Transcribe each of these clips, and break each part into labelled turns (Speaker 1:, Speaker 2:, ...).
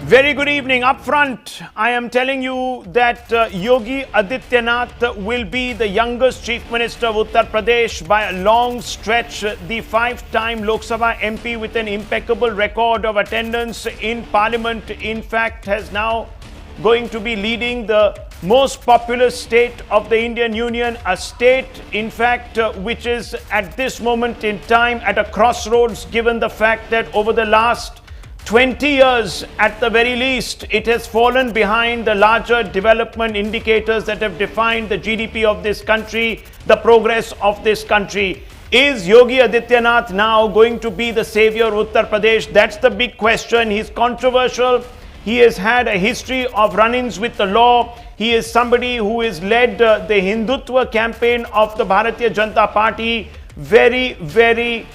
Speaker 1: Very good evening. Up front, I am telling you that Yogi Adityanath will be the youngest Chief Minister of Uttar Pradesh by a long stretch. The five-time Lok Sabha MP with an impeccable record of attendance in Parliament, in fact, has now going to be leading the most populous state of the Indian Union, a state, in fact, which is at this moment in time at a crossroads, given the fact that over the last 20 years, at the very least, it has fallen behind the larger development indicators that have defined the GDP of this country, the progress of this country. Is Yogi Adityanath now going to be the savior of Uttar Pradesh? That's the big question. He's controversial. He has had a history of run-ins with the law. He is somebody who has led the Hindutva campaign of the Bharatiya Janata Party very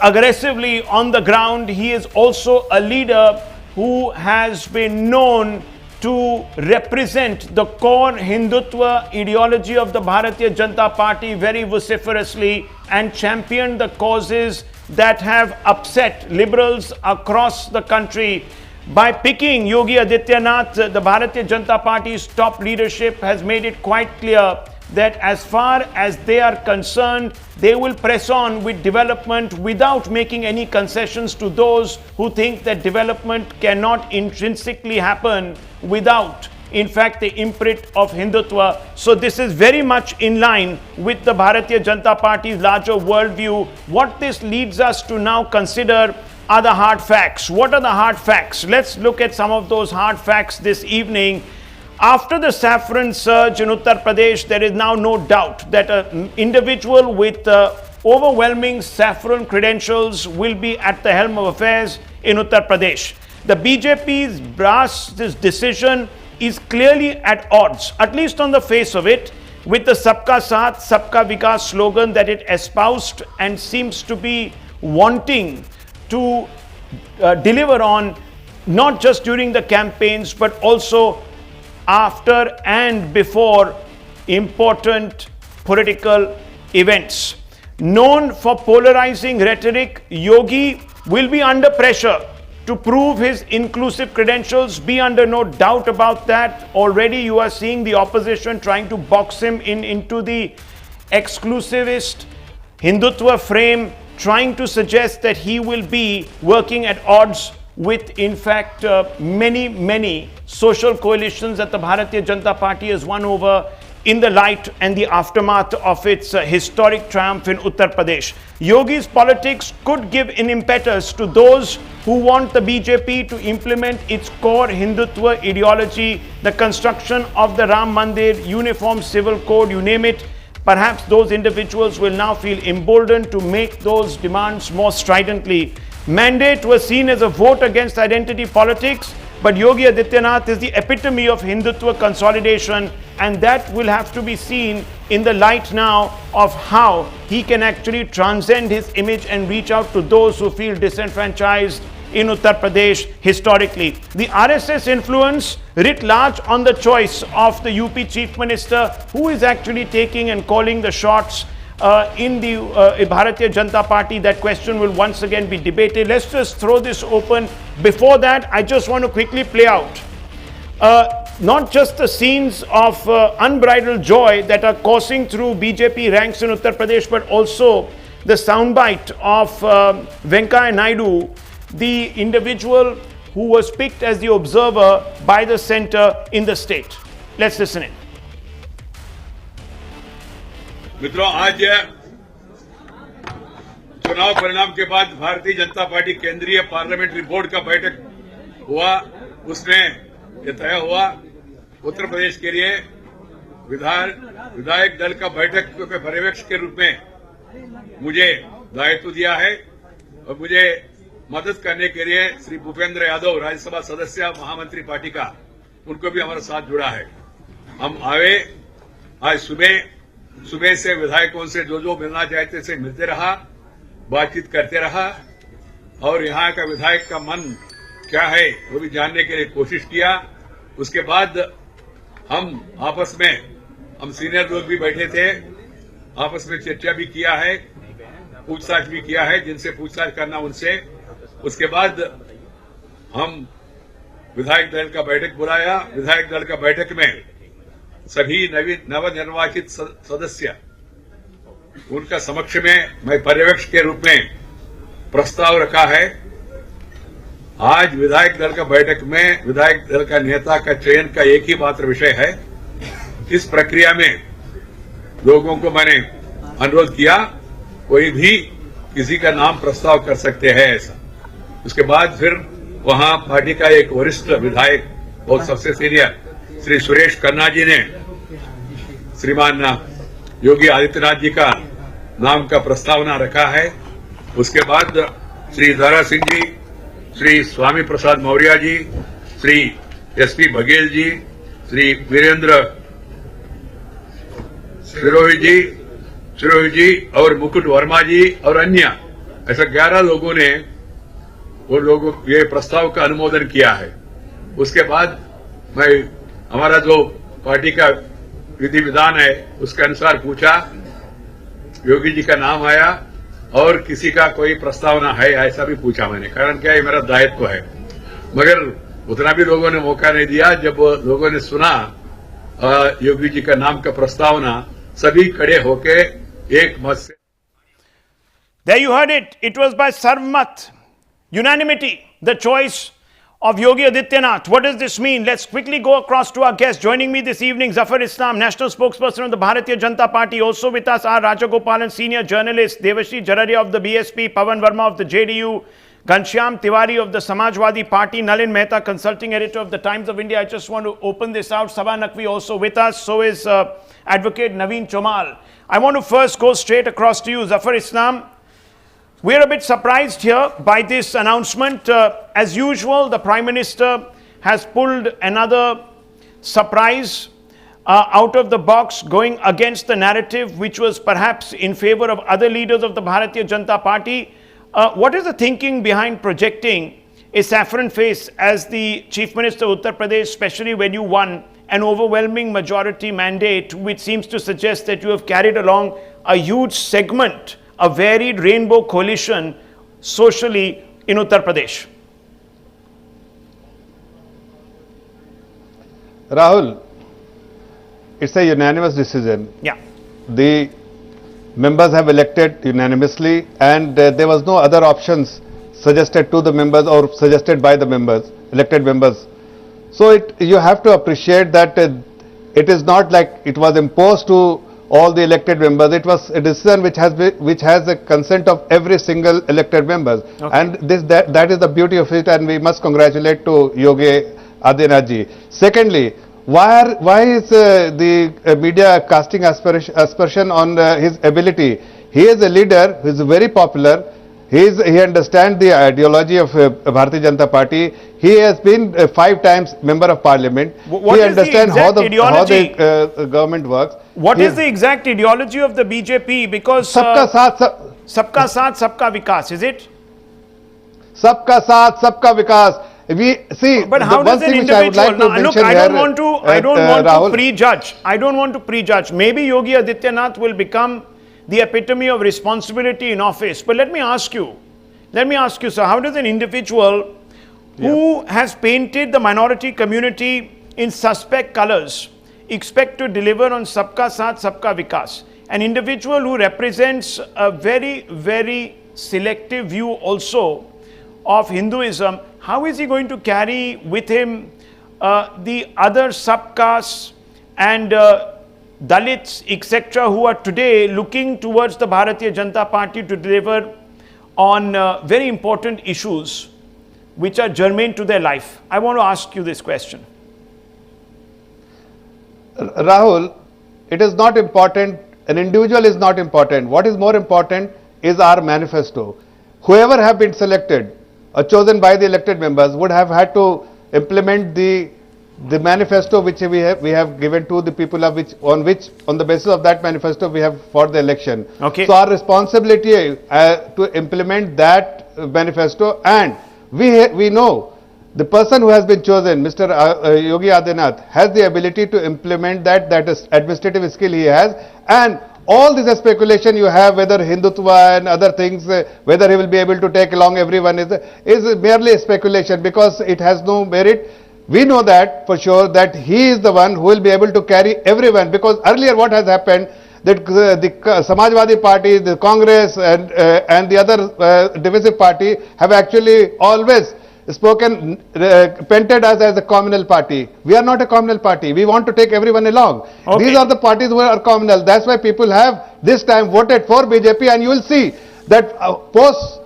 Speaker 1: aggressively on the ground. He is also a leader who has been known to represent the core Hindutva ideology of the Bharatiya Janata Party very vociferously and championed the causes that have upset liberals across the country. By picking Yogi Adityanath, the Bharatiya Janata Party's top leadership has made it quite clear that as far as they are concerned, they will press on with development without making any concessions to those who think that development cannot intrinsically happen without, in fact, the imprint of Hindutva. So this is very much in line with the Bharatiya Janata Party's larger worldview. What this leads us to now consider are the hard facts. What are the hard facts? Let's look at some of those hard facts this evening. After the saffron surge in Uttar Pradesh, there is now no doubt that an individual with overwhelming saffron credentials will be at the helm of affairs in Uttar Pradesh. The BJP's brass decision is clearly at odds, at least on the face of it, with the Sabka Saath, Sabka Vikas slogan that it espoused and seems to be wanting to deliver on, not just during the campaigns, but also after and before important political events. Known for polarizing rhetoric, Yogi will be under pressure to prove his inclusive credentials. Be under no doubt about that. Already you are seeing the opposition trying to box him into the exclusivist Hindutva frame, trying to suggest that he will be working at odds with, in fact, many social coalitions that the Bharatiya Janata Party has won over in the light and the aftermath of its historic triumph in Uttar Pradesh. Yogi's politics could give an impetus to those who want the BJP to implement its core Hindutva ideology, the construction of the Ram Mandir, uniform civil code, you name it. Perhaps those individuals will now feel emboldened to make those demands more stridently. Mandate was seen as a vote against identity politics, but Yogi Adityanath is the epitome of Hindutva consolidation, and that will have to be seen in the light now of how he can actually transcend his image and reach out to those who feel disenfranchised in Uttar Pradesh historically. The RSS influence writ large on the choice of the UP Chief Minister, who is actually taking and calling the shots in the Bharatiya Janata Party. That question will once again be debated. Let's just throw this open. Before that, I just want to quickly play out not just the scenes of unbridled joy that are coursing through BJP ranks in Uttar Pradesh, but also the soundbite of Venkaiah Naidu, the individual who was picked as the observer by the center in the state. Let's listen in.
Speaker 2: मित्रों, आज चुनाव परिणाम के बाद Bharatiya Janata party केंद्रीय parliamentary board का बैठक हुआ। उसमें यह तय हुआ उत्तर प्रदेश के लिए विधायक दल का बैठक के पर्यवेक्षक के रूप में मुझे दायित्व दिया है और मुझे मदद करने के लिए श्री भूपेंद्र यादव, राज्यसभा सदस्य महामंत्री पार्टी का, उनको भी हमारे साथ जुड़ा है। हम आए, आज सुबह से विधायकों से जो मिलना चाहते थे मिलते रहा, बातचीत करते रहा और यहाँ का विधायक का मन क्या है वो भी जानने के लिए कोशिश किया। उसके बाद हम आपस में, हम सीनियर लोग भी बैठे थे, आपस में चर्चा भी किया है, पूछताछ भी किया है, जिनसे पूछताछ करना उनसे। उसके बाद हम विधायक दल का बैठक बुलाया। विधायक दल का बैठक में सभी नवनिर्वाचित सदस्य उनका समक्ष में मैं पर्यवेक्षक के रूप में प्रस्ताव रखा है। आज विधायक दल का बैठक में विधायक दल का नेता का चयन का एक ही मात्र विषय है। इस प्रक्रिया में लोगों को मैंने अनुरोध किया, कोई भी किसी का नाम प्रस्ताव कर सकते हैं ऐसा। उसके बाद फिर वहां पार्टी का एक वरिष्ठ विधायक और सबसे सीनियर श्री सुरेश खन्ना जी ने श्रीमान योगी आदित्यनाथ जी का नाम का प्रस्तावना रखा है। उसके बाद श्री दारा सिंह जी, श्री स्वामी प्रसाद मौर्य जी, श्री एसपी बघेल जी, श्री वीरेंद्र सिरोही जी और मुकुट वर्मा जी और अन्य ऐसा 11 लोगों ने ये प्रस्ताव का अनुमोदन किया है। उसके बाद मैं हमारा जो पार्टी का विधि विधान है उसके अनुसार पूछा, योगी जी का नाम आया और किसी का कोई प्रस्तावना है ऐसा भी पूछा मैंने। कारण क्या है, मेरा दायित्व है। मगर उतना भी लोगों ने मौका नहीं दिया। जब लोगों ने सुना योगी जी का नाम का प्रस्तावना, सभी खड़े होके एक मत से।
Speaker 1: There you heard it. It was by Sarvmat, unanimity, the choice of Yogi Adityanath. What does this mean? Let's quickly go across to our guest. Joining me this evening, Zafar Islam, national spokesperson of the Bharatiya Janata Party. Also with us are Rajagopalan, senior journalist, Devashri Jararia of the BSP, Pawan Verma of the JDU, Ghanshyam Tiwari of the Samajwadi Party, Nalin Mehta, consulting editor of the Times of India. I just want to open this out. Sabha Naqvi also with us. So is Advocate Naveen Chomal. I want to first go straight across to you, Zafar Islam. We're a bit surprised here by this announcement. As usual, the Prime Minister has pulled another surprise out of the box, going against the narrative which was perhaps in favor of other leaders of the Bharatiya Janata Party. What is the thinking behind projecting a saffron face as the Chief Minister of Uttar Pradesh, especially when you won an overwhelming majority mandate, which seems to suggest that you have carried along a huge segment, a varied rainbow coalition socially in Uttar Pradesh?
Speaker 3: Rahul, it's a unanimous decision.
Speaker 1: Yeah.
Speaker 3: The members have elected unanimously, and there was no other options suggested to the members or suggested by the members, elected members. So you have to appreciate that it is not like it was imposed to all the elected members. It was a decision which has the consent of every single elected members. Okay. And that is the beauty of it, and we must congratulate to Yogi Adityanath ji. Secondly, why is the media casting aspersion on his ability? He is a leader who is very popular. He understands the ideology of Bharatiya Janata Party. He has been 5 times member of parliament. He understands how the government works.
Speaker 1: What is the exact ideology of the BJP? Because
Speaker 3: Sabka Saath,
Speaker 1: Sabka Vikas, is it?
Speaker 3: Sabka Saath, Sabka Vikas. We see.
Speaker 1: But how does an individual? Look, I don't want to prejudge. I don't want to prejudge. Maybe Yogi Adityanath will become the epitome of responsibility in office. But let me ask you, sir, how does an individual who has painted the minority community in suspect colors expect to deliver on Sabka Saath, Sabka Vikas? An individual who represents a very, very selective view also of Hinduism, how is he going to carry with him the other subcastes and Dalits, etc., who are today looking towards the Bharatiya Janata Party to deliver on very important issues which are germane to their life? I want to ask you this question.
Speaker 3: Rahul, it is not important. An individual is not important. What is more important is our manifesto. Whoever have been selected or chosen by the elected members would have had to implement the manifesto which we have given to the people, on the basis of that manifesto we have fought the election.
Speaker 1: Okay.
Speaker 3: So our responsibility to implement that manifesto, and we know the person who has been chosen, Mr. Yogi Adityanath, has the ability to implement that is administrative skill he has, and all this speculation you have, whether Hindutva and other things, whether he will be able to take along everyone is merely speculation, because it has no merit. We know that for sure that he is the one who will be able to carry everyone, because earlier what has happened, that the Samajwadi Party, the Congress and the other divisive party have actually always spoken, painted us as a communal party. We are not a communal party. We want to take everyone along.
Speaker 1: Okay.
Speaker 3: These are the parties who are communal. That's why people have this time voted for BJP, and you will see that post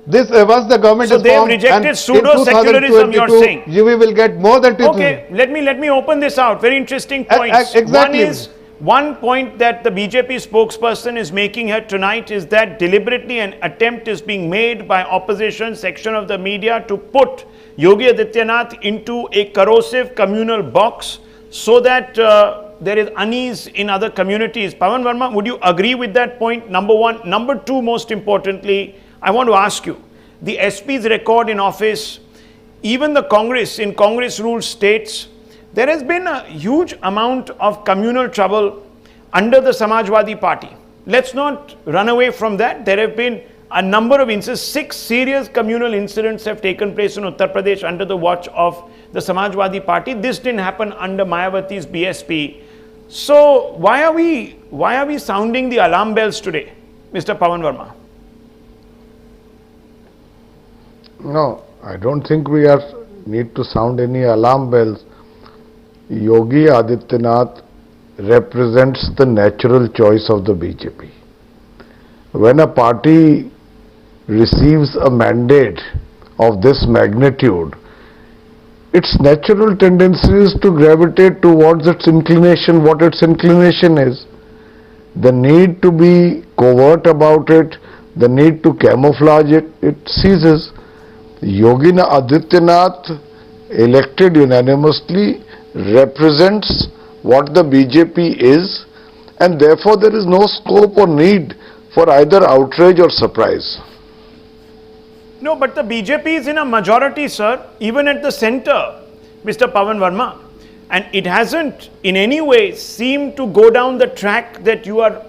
Speaker 3: this once the government
Speaker 1: So
Speaker 3: is
Speaker 1: they have
Speaker 3: formed,
Speaker 1: rejected
Speaker 3: and
Speaker 1: pseudo-secularism, you are saying.
Speaker 3: we will get more than 2.
Speaker 1: Okay, let me open this out. Very interesting points.
Speaker 3: Exactly.
Speaker 1: One point that the BJP spokesperson is making here tonight is that deliberately an attempt is being made by opposition section of the media to put Yogi Adityanath into a corrosive communal box so that there is unease in other communities. Pawan Verma, would you agree with that point? Number one. Number two, most importantly, I want to ask you, the SP's record in office, even the Congress, in Congress ruled states, there has been a huge amount of communal trouble under the Samajwadi Party. Let's not run away from that. There have been a number of incidents, 6 serious communal incidents have taken place in Uttar Pradesh under the watch of the Samajwadi Party. This didn't happen under Mayawati's BSP. So why are we sounding the alarm bells today, Mr. Pawan Verma?
Speaker 4: No, I don't think we need to sound any alarm bells. Yogi Adityanath represents the natural choice of the BJP. When a party receives a mandate of this magnitude, its natural tendency is to gravitate towards its inclination, what its inclination is. The need to be covert about it, the need to camouflage it, it ceases. Yogi Adityanath, elected unanimously, represents what the BJP is, and therefore there is no scope or need for either outrage or surprise.
Speaker 1: No, but the BJP is in a majority, sir, even at the center, Mr. Pawan Verma. And it hasn't in any way seemed to go down the track that you are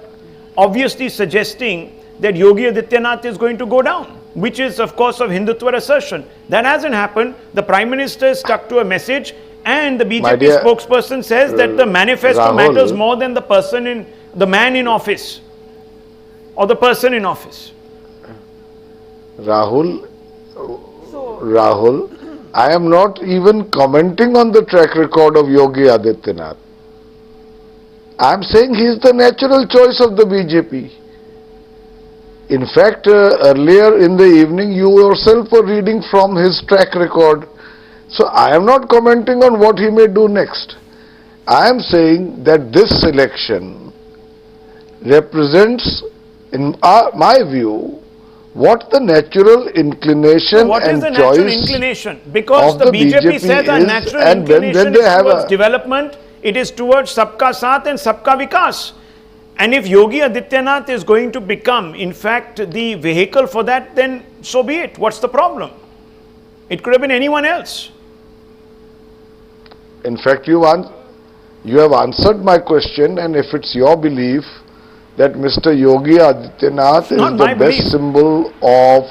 Speaker 1: obviously suggesting that Yogi Adityanath is going to go down, which is, of course, of Hindutva assertion. That hasn't happened. The Prime Minister is stuck to a message, and the BJP spokesperson says that the manifesto
Speaker 4: Rahul,
Speaker 1: matters more than the man in office or the person in office.
Speaker 4: Rahul, I am not even commenting on the track record of Yogi Adityanath. I am saying he is the natural choice of the BJP. In fact, earlier in the evening you yourself were reading from his track record. So I am not commenting on what he may do next. I am saying that this election represents, in my view, what the natural inclination
Speaker 1: what
Speaker 4: and
Speaker 1: is the
Speaker 4: choice
Speaker 1: natural inclination? Because
Speaker 4: of
Speaker 1: the BJP says our
Speaker 4: is,
Speaker 1: natural
Speaker 4: and
Speaker 1: inclination
Speaker 4: they
Speaker 1: is
Speaker 4: have
Speaker 1: towards development, it is towards Sabka Saath and Sabka Vikas. And if Yogi Adityanath is going to become, in fact, the vehicle for that, then so be it. What's the problem? It could have been anyone else.
Speaker 4: In fact, you have answered my question, and if it's your belief that Mr. Yogi Adityanath is the best symbol of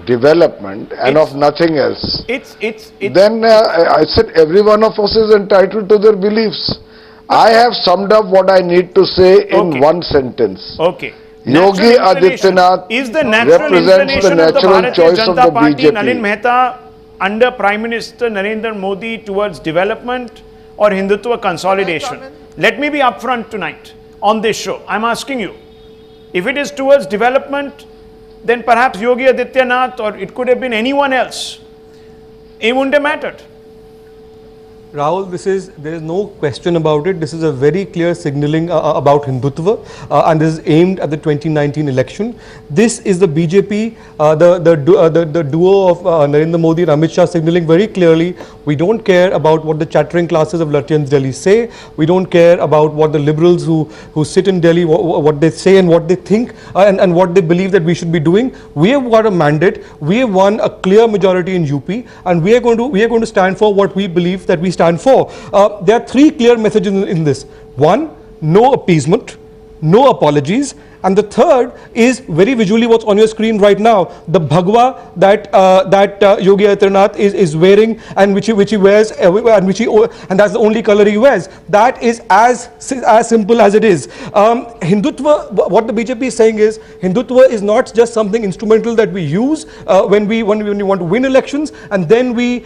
Speaker 4: development and of nothing else, then I said every one of us is entitled to their beliefs. I have summed up what I need to say in one sentence.
Speaker 1: Okay.
Speaker 4: Yogi Adityanath
Speaker 1: is the natural
Speaker 4: represents the natural choice of the
Speaker 1: Party, Nalin
Speaker 4: BJP.
Speaker 1: Mehta, under Prime Minister Narendra Modi towards development or Hindutva consolidation? Let me be upfront tonight on this show. I'm asking you, if it is towards development, then perhaps Yogi Adityanath, or it could have been anyone else. It wouldn't have mattered.
Speaker 5: Rahul, there is no question about it. This is a very clear signaling about Hindutva, and this is aimed at the 2019 election. This is the BJP, the duo of Narendra Modi and Amit Shah signaling very clearly, we don't care about what the chattering classes of Lutyens Delhi say. We don't care about what the liberals who sit in Delhi, what they say and what they think and what they believe that we should be doing. We have got a mandate. We have won a clear majority in UP, and we are going to stand for what we believe that we stand for. There are 3 clear messages in this. 1, no appeasement. no apologies. And the third is very visually what's on your screen right now, the bhagwa that Yogi Adityanath is wearing, and which he wears, and that's the only color he wears. That is as simple as it is. Hindutva, what the BJP is saying is, Hindutva is not just something instrumental that we use when we want to win elections, and then we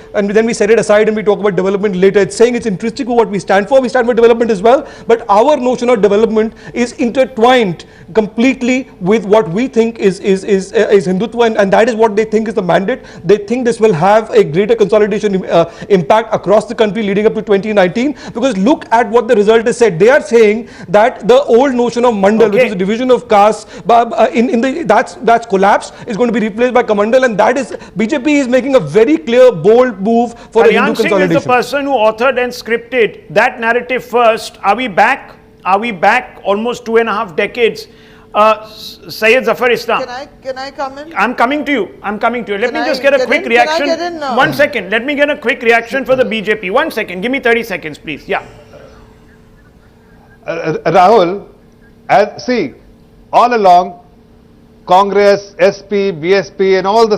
Speaker 5: set it aside and we talk about development later. It's saying it's intrinsic to what we stand for. We stand for development as well, but our notion of development is intertwined completely with what we think is Hindutva, and that is what they think is the mandate. They think this will have a greater consolidation impact across the country leading up to 2019, because look at what the result has said. They are saying that the old notion of mandal, which is a division of castes, that's collapsed, is going to be replaced by Kamandal, and that is, BJP is making a very clear, bold move for a Hindu consolidation.
Speaker 1: Is the person who authored and scripted that narrative first. Are we back? Are we back almost 2.5 decades? Syed Zafar Islam.
Speaker 6: Can I come in?
Speaker 1: I'm coming to you. Let me just get a quick reaction.
Speaker 6: Can I get in?
Speaker 1: 1 second. Let me get a quick reaction for the BJP. 1 second. Give me 30 seconds, please. Yeah.
Speaker 3: Rahul, see, all along, Congress, SP, BSP and all the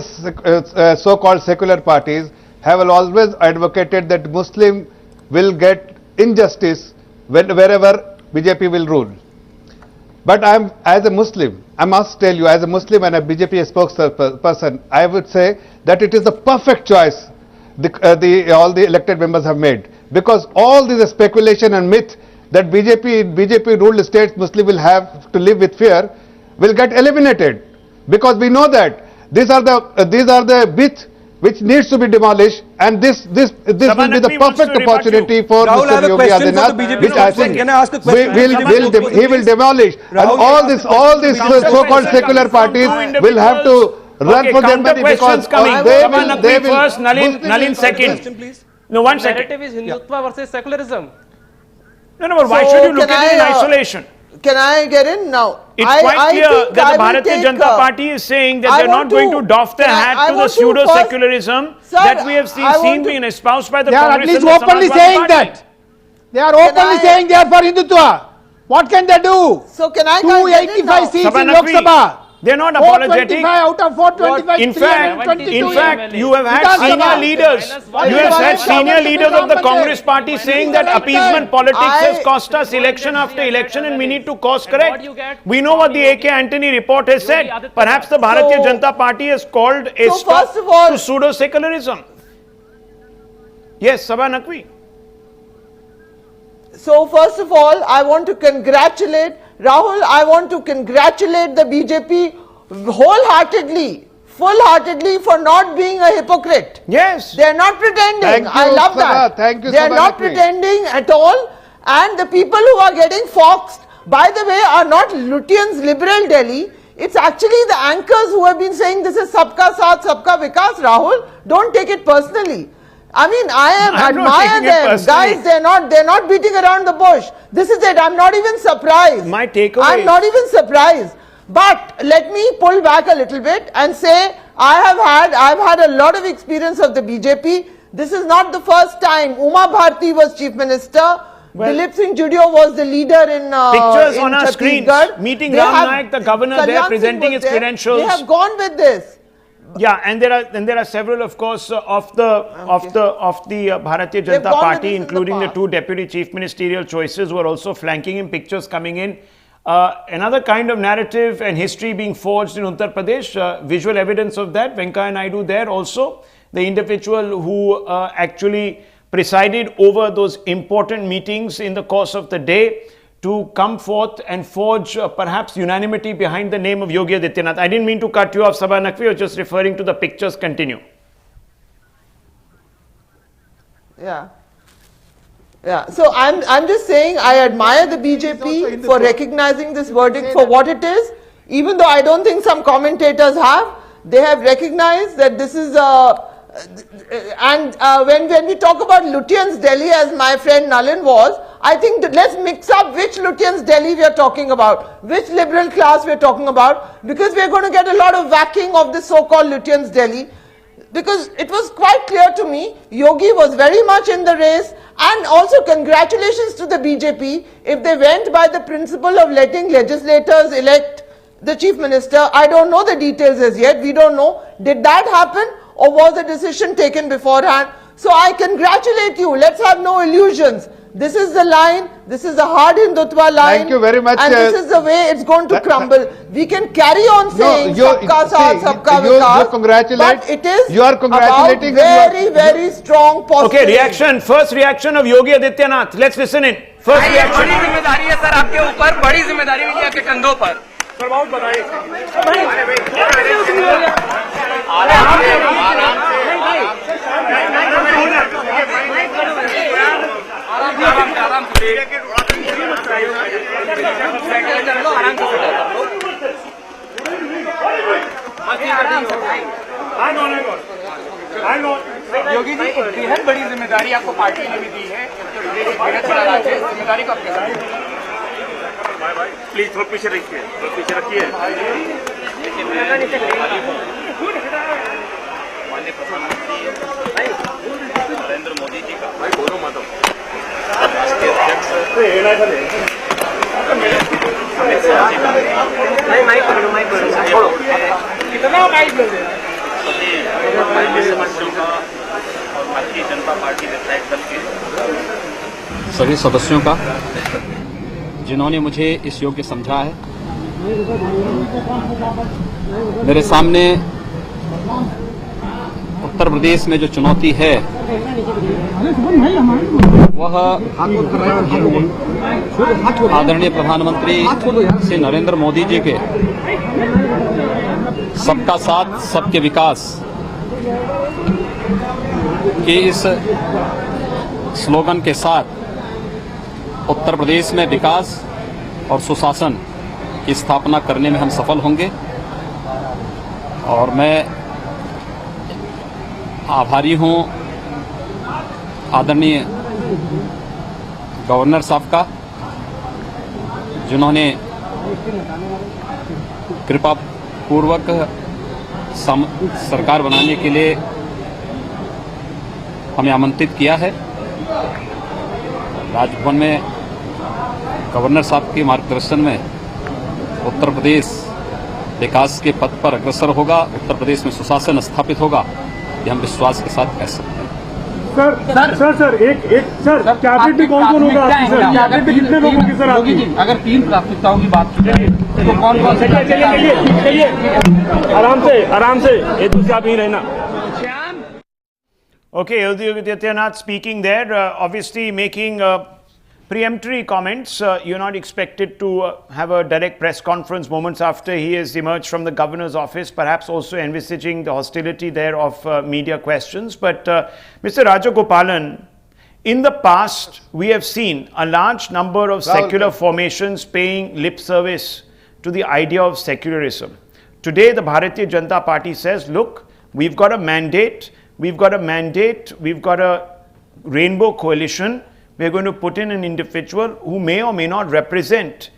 Speaker 3: so-called secular parties have always advocated that Muslim will get injustice wherever BJP will rule. But as a Muslim, I must tell you, as a Muslim and a BJP spokesperson, I would say that it is the perfect choice all the elected members have made, because all this speculation and myth that BJP ruled states Muslim will have to live with fear will get eliminated, because we know that these are the myths which needs to be demolished, and this will be the perfect opportunity for
Speaker 5: Rahul,
Speaker 3: Mr. Yogi Adityanath, which I think he will demolish.
Speaker 5: Rahul,
Speaker 3: and all these so-called secular parties will have to run for their money, because
Speaker 1: they will first, Nalin second. No, 1 second.
Speaker 7: Narrative is Hindutva versus secularism.
Speaker 1: No, but why should you look at it in isolation?
Speaker 6: Can I get in now?
Speaker 1: It's quite clear that the Bharatiya Janata Party is saying that they're not going to doff their hat to the pseudo-secularism that we have seen being espoused by the Congress.
Speaker 8: They are at least openly saying that. They are openly saying they are for Hindutva. What can they do?
Speaker 6: So can I
Speaker 8: 285 seats in Lok Sabha.
Speaker 1: They're not apologetic.
Speaker 8: 425 out of 425.
Speaker 1: In fact, you have had senior leaders. You have had senior leaders of the Congress party saying that appeasement politics has cost us election after election, and we need to course correct. We know what the A.K. Antony report has said. Perhaps the Bharatiya Janata Party has called a stop to pseudo-secularism. Yes, Sabha Naqvi.
Speaker 6: So first of all, I want to congratulate Rahul. I want to congratulate the BJP wholeheartedly, full-heartedly for not being a hypocrite.
Speaker 1: Yes.
Speaker 6: They are not pretending.
Speaker 3: Thank you,
Speaker 6: I love that.
Speaker 3: Thank you,
Speaker 6: they are not pretending at all. And the people who are getting foxed, by the way, are not Lutyens, liberal Delhi. It's actually the anchors who have been saying this is Sabka Saath, Sabka Vikas. Rahul, don't take it personally. I mean, I admire them. Guys, they're not beating around the bush. This is it. I'm not even surprised.
Speaker 1: My takeaway
Speaker 6: I'm not even surprised. But let me pull back a little bit and say I've had a lot of experience of the BJP. This is not the first time. Uma Bharti was chief minister. Dilip Singh Judio was the leader in
Speaker 1: pictures on our screens. Meeting Ram Naik, the governor there, presenting his credentials.
Speaker 6: They have gone with this.
Speaker 1: Yeah, and there are several, of course, of the Bharatiya Janata Party, including the two deputy chief ministerial choices, who are also flanking him. Pictures coming in. Another kind of narrative and history being forged in Uttar Pradesh. Visual evidence of that. Venkaiah Naidu there also, the individual who actually presided over those important meetings in the course of the day, to come forth and forge perhaps unanimity behind the name of Yogi Adityanath. I didn't mean to cut you off, Sabha Naqvi. I was just referring to the pictures. Continue.
Speaker 6: Yeah. So I'm just saying I admire the BJP for recognizing this verdict for what it is. Even though I don't think some commentators have, they have recognized that this is when we talk about Lutyens Delhi, as my friend Nalin was, I think that let's mix up which Lutyens Delhi we are talking about, which liberal class we are talking about, because we are going to get a lot of whacking of the so-called Lutyens Delhi. because it was quite clear to me Yogi was very much in the race, and also congratulations to the BJP if they went by the principle of letting legislators elect the chief minister. I don't know the details as yet. We don't know. Did that happen, or was the decision taken beforehand? So I congratulate you. Let's have no illusions. This is the line. This is the hard Hindutva line.
Speaker 3: Thank you very much.
Speaker 6: And this is the way it's going to crumble. We can carry on saying sabka saath, sabka vikas, but it is about very, very strong possibility.
Speaker 1: Okay, reaction. First reaction of Yogi Adityanath. Let's listen in. First reaction.
Speaker 7: बड़ी जिम्मेदारी है sir आपके ऊपर, बड़ी जिम्मेदारी media के कंधों पर। सर बहुत बताइए। आराम से योगी जी, बेहद बड़ी जिम्मेदारी आपको पार्टी ने भी दी है, बेहद बड़ा राज्य है, जिम्मेदारी को आपके साथ। प्लीज थोड़ा पीछे रखिए, माननीय प्रधानमंत्री नरेंद्र मोदी जी का बोलो माधव राष्ट्रीय अध्यक्ष भारतीय जनता पार्टी विधायक दल के सभी सदस्यों का, जिन्होंने मुझे इस योग्य समझा है। मेरे सामने उत्तर प्रदेश में जो चुनौती है वह आदरणीय प्रधानमंत्री श्री नरेंद्र मोदी जी के सबका साथ सबके विकास के इस स्लोगन के साथ उत्तर प्रदेश में विकास और सुशासन की स्थापना करने में हम सफल होंगे। और मैं आभारी हूं आदरणीय गवर्नर साहब का, जिन्होंने कृपा पूर्वक सरकार बनाने के लिए हमें आमंत्रित किया है। राजभवन में गवर्नर साहब के मार्गदर्शन में उत्तर प्रदेश विकास के पथ पर अग्रसर होगा, उत्तर प्रदेश में सुशासन स्थापित होगा, ये हम विश्वास के साथ कह सकते हैं।
Speaker 9: सर कैबिनेट में कौन होगा आपकी? सर कैबिनेट में कितने लोगों की? सर आपकी
Speaker 7: अगर 3 प्राथमिकताओं की बात की जाए तो कौन से?
Speaker 9: चलिए आराम से एक दूसरे आप ही रहना।
Speaker 1: Okay, Yogi Adityanath speaking there, obviously making preemptory comments. You're not expected to have a direct press conference moments after he has emerged from the governor's office, perhaps also envisaging the hostility there of media questions. But Mr. Rajagopalan, in the past, we have seen a large number of secular formations paying lip service to the idea of secularism. Today, the Bharatiya Janata Party says, look, we've got a mandate, we've got a rainbow coalition. We're going to put in an individual who may or may not represent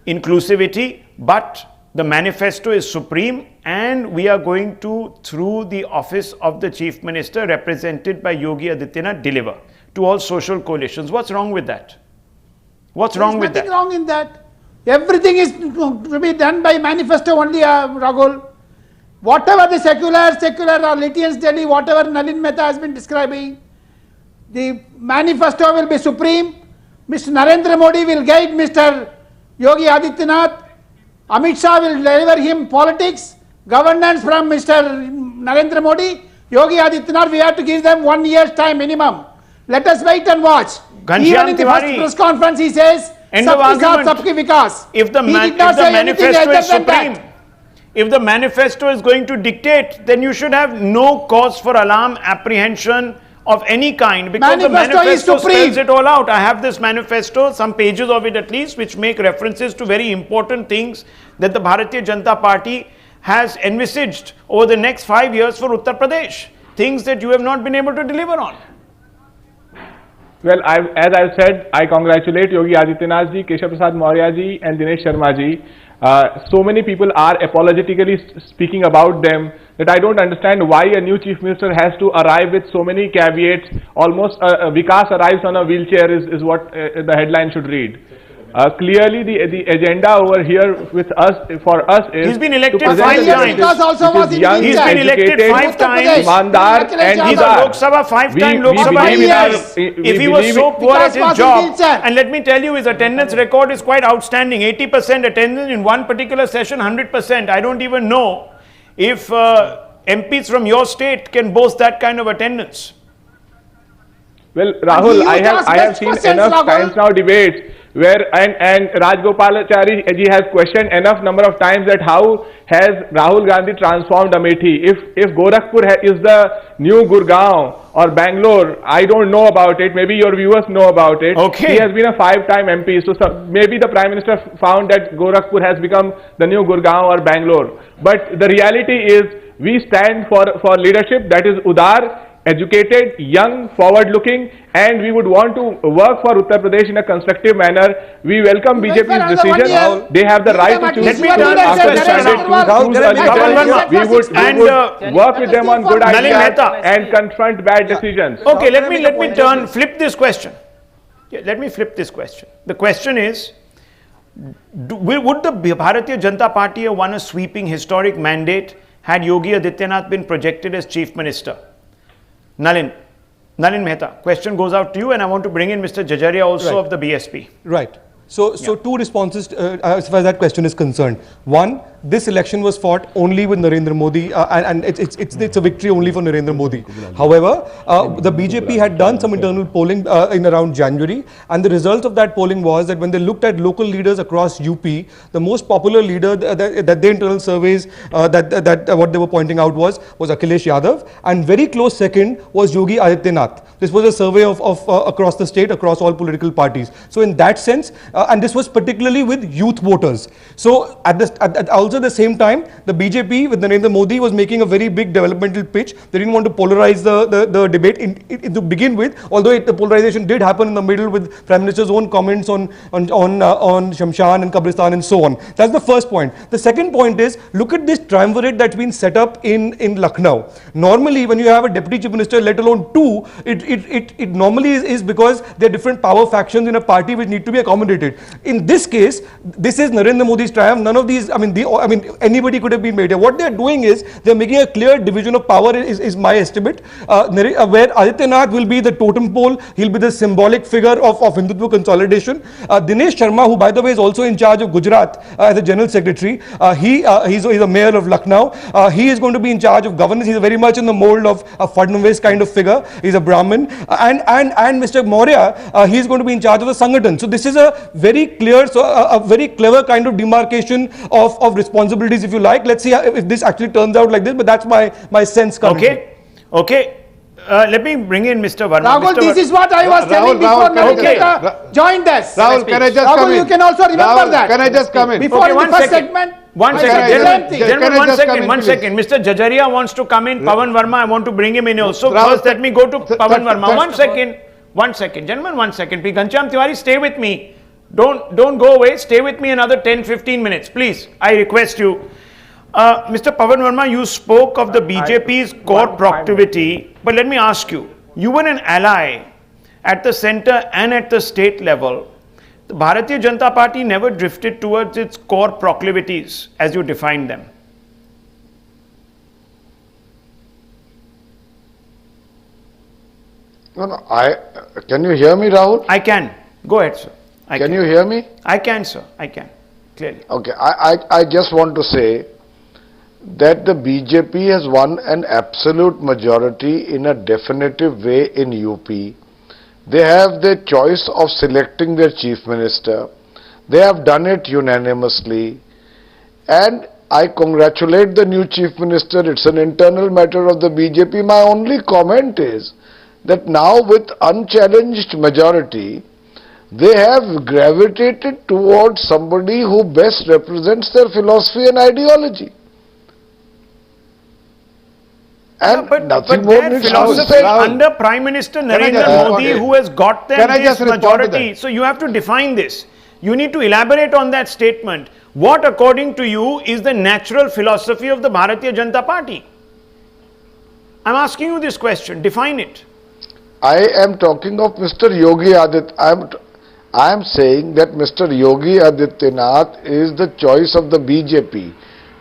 Speaker 1: inclusivity, but the manifesto is supreme, and we are going to, through the office of the Chief Minister, represented by Yogi Adityanath, deliver to all social coalitions. What's wrong with that? What's wrong with that?
Speaker 8: There's nothing wrong in that. Everything is to be done by manifesto only, Rahul. Whatever the secular or Lithians Delhi, whatever Nalin Mehta has been describing, the manifesto will be supreme. Mr. Narendra Modi will guide Mr. Yogi Adityanath. Amit Shah will deliver him politics, governance from Mr. Narendra Modi. Yogi Adityanath, we have to give them 1 year's time minimum. Let us wait and watch. Even in the first press conference he says, Sabki Saath, Sabki Vikas.
Speaker 1: If the manifesto is supreme, if the manifesto is going to dictate, then you should have no cause for alarm, apprehension of any kind, because the manifesto spells it all out. I have this manifesto, some pages of it at least, which make references to very important things that the Bharatiya Janata Party has envisaged over the next 5 years for Uttar Pradesh. Things that you have not been able to deliver on.
Speaker 10: Well, as I've said, I congratulate Yogi Adityanath ji, Keshav Prasad Maurya ji and Dinesh Sharma ji. So many people are apologetically speaking about them that I don't understand why a new chief minister has to arrive with so many caveats. Almost Vikas arrives on a wheelchair is what the headline should read. Clearly, the agenda over here with us, for us, is
Speaker 1: he's been elected
Speaker 10: to present
Speaker 1: 5 times.
Speaker 8: Vikas also was in
Speaker 10: young,
Speaker 1: He's been elected
Speaker 10: educated,
Speaker 1: 5 times.
Speaker 10: Imandar and
Speaker 1: He's a
Speaker 10: Idar.
Speaker 1: Lok Sabha 5-time Lok
Speaker 10: We
Speaker 1: Sabha
Speaker 10: believe in our-
Speaker 1: MP.
Speaker 10: we
Speaker 1: If he was
Speaker 10: believe
Speaker 1: so
Speaker 10: in-
Speaker 1: poor at
Speaker 8: Vikas was
Speaker 1: his
Speaker 8: in
Speaker 1: job,
Speaker 8: wheelchair.
Speaker 1: and let me tell you, his attendance record is quite outstanding. 80% attendance in one particular session, 100%. I don't even know if MPs from your state can boast that kind of attendance.
Speaker 10: Well, Rahul,
Speaker 8: you
Speaker 10: I
Speaker 8: ask
Speaker 10: have
Speaker 8: best
Speaker 10: seen
Speaker 8: questions,
Speaker 10: enough
Speaker 8: Rahul.
Speaker 10: times now debates where and Rajgopalachari ji has questioned enough number of times that how has Rahul Gandhi transformed Amethi. If Gorakhpur is the new Gurgaon or Bangalore, I don't know about it. Maybe your viewers know about it.
Speaker 1: Okay.
Speaker 10: He has been a 5-time MP. So maybe the Prime Minister found that Gorakhpur has become the new Gurgaon or Bangalore. But the reality is we stand for leadership that is Udar, educated, young, forward-looking, and we would want to work for Uttar Pradesh in a constructive manner. We welcome
Speaker 8: Wait for
Speaker 10: BJP's
Speaker 8: another
Speaker 10: decision.
Speaker 8: 1 year.
Speaker 10: They have the
Speaker 8: Give
Speaker 10: right
Speaker 8: them
Speaker 10: to
Speaker 8: at
Speaker 10: choose
Speaker 8: least
Speaker 1: Let me
Speaker 8: one
Speaker 1: turn
Speaker 8: year,
Speaker 1: after
Speaker 8: sir.
Speaker 1: this
Speaker 8: Let
Speaker 1: question.
Speaker 8: us work.
Speaker 5: Rahul,
Speaker 10: choose a
Speaker 5: Rahul,
Speaker 10: leader.
Speaker 8: Rahul,
Speaker 10: We would
Speaker 1: and,
Speaker 10: work with them on good
Speaker 1: Nalin
Speaker 10: ideas
Speaker 1: Mehta.
Speaker 10: and confront bad decisions.
Speaker 1: Okay, let me flip this question. Yeah, let me flip this question. The question is, would the Bharatiya Janata Party have won a sweeping historic mandate had Yogi Adityanath been projected as chief minister? Nalin Mehta, question goes out to you, and I want to bring in Mr. Jajaria also of the BSP.
Speaker 5: Right. So two responses as far as that question is concerned. One, this election was fought only with Narendra Modi, and it's a victory only for Narendra Modi. However, the BJP had done some internal polling in around January, and the result of that polling was that when they looked at local leaders across UP, the most popular leader that the internal surveys that what they were pointing out was Akhilesh Yadav, and very close second was Yogi Adityanath. This was a survey of across the state, across all political parties. So in that sense, and this was particularly with youth voters. So at also the same time, the BJP with Narendra Modi was making a very big developmental pitch. They didn't want to polarize the debate to begin with, although the polarization did happen in the middle with Prime Minister's own comments on Shamshan and Kabristan and so on. That's the first point. The second point is, look at this triumvirate that's been set up in Lucknow. Normally, when you have a deputy chief minister, let alone two, it normally is because there are different power factions in a party which need to be accommodated. In this case, this is Narendra Modi's triumph. None of these, anybody could have been made here. What they're doing is they're making a clear division of power, is my estimate, where Adityanath will be the totem pole. He'll be the symbolic figure of Hindutva consolidation. Dinesh Sharma, who by the way is also in charge of Gujarat as the general secretary, he's a mayor of Lucknow. He is going to be in charge of governance. He's very much in the mold of a Fadnavis kind of figure. He's a Brahmin. And Mr. Maurya, he's going to be in charge of the Sangathan. So this is a very clear, a very clever kind of demarcation of responsibilities, if you like. Let's see if this actually turns out like this, but that's my sense currently.
Speaker 1: Okay. Let me bring in Mr. Verma.
Speaker 8: Rahul, this is what I was telling before Nalin Mehta joined us.
Speaker 3: Rahul, can I just come
Speaker 8: Rahul,
Speaker 3: in?
Speaker 8: you can also remember
Speaker 3: Rahul,
Speaker 8: that.
Speaker 3: can I just come in?
Speaker 8: Before in the
Speaker 1: one
Speaker 8: first
Speaker 1: second.
Speaker 8: segment,
Speaker 1: One
Speaker 8: I
Speaker 1: second,
Speaker 8: said the same thing.
Speaker 1: gentlemen,
Speaker 3: Can I just come in,
Speaker 1: one
Speaker 3: please?
Speaker 1: second. Mr. Jajaria wants to come in. Pawan Verma, I want to bring him in also. First, let me go to Pawan Verma. One second. Gentlemen, 1 second. Please, Ghanshyam Tiwari, stay with me. Don't go away. Stay with me another 10-15 minutes. Please, I request you. Mr. Pawan Verma, you spoke of the BJP's core proclivity, but let me ask you, you were an ally at the center and at the state level. The Bharatiya Janata Party never drifted towards its core proclivities as you defined them.
Speaker 4: No, can you hear me, Rahul?
Speaker 1: I can. Go ahead, sir.
Speaker 4: Can you hear me?
Speaker 1: I can, sir. I can. Clearly.
Speaker 4: Okay, I just want to say that the BJP has won an absolute majority in a definitive way in UP. They have the choice of selecting their chief minister. They have done it unanimously. And I congratulate the new chief minister. It's an internal matter of the BJP. My only comment is that now with unchallenged majority, they have gravitated towards somebody who best represents their philosophy and ideology. And
Speaker 1: but
Speaker 4: nothing more
Speaker 1: their
Speaker 4: needs to be
Speaker 1: philosophy
Speaker 4: said.
Speaker 1: under Prime Minister
Speaker 3: I
Speaker 1: Narendra
Speaker 3: just
Speaker 1: Modi,
Speaker 3: respond?
Speaker 1: who has got them
Speaker 3: Can I
Speaker 1: this
Speaker 3: just respond to
Speaker 1: majority.
Speaker 3: that?
Speaker 1: So you have to define this. You need to elaborate on that statement. What, according to you, is the natural philosophy of the Bharatiya Janata Party? I'm asking you this question. Define it.
Speaker 4: I am talking of Mr. Yogi Adityanath. I am saying that Mr. Yogi Adityanath is the choice of the BJP,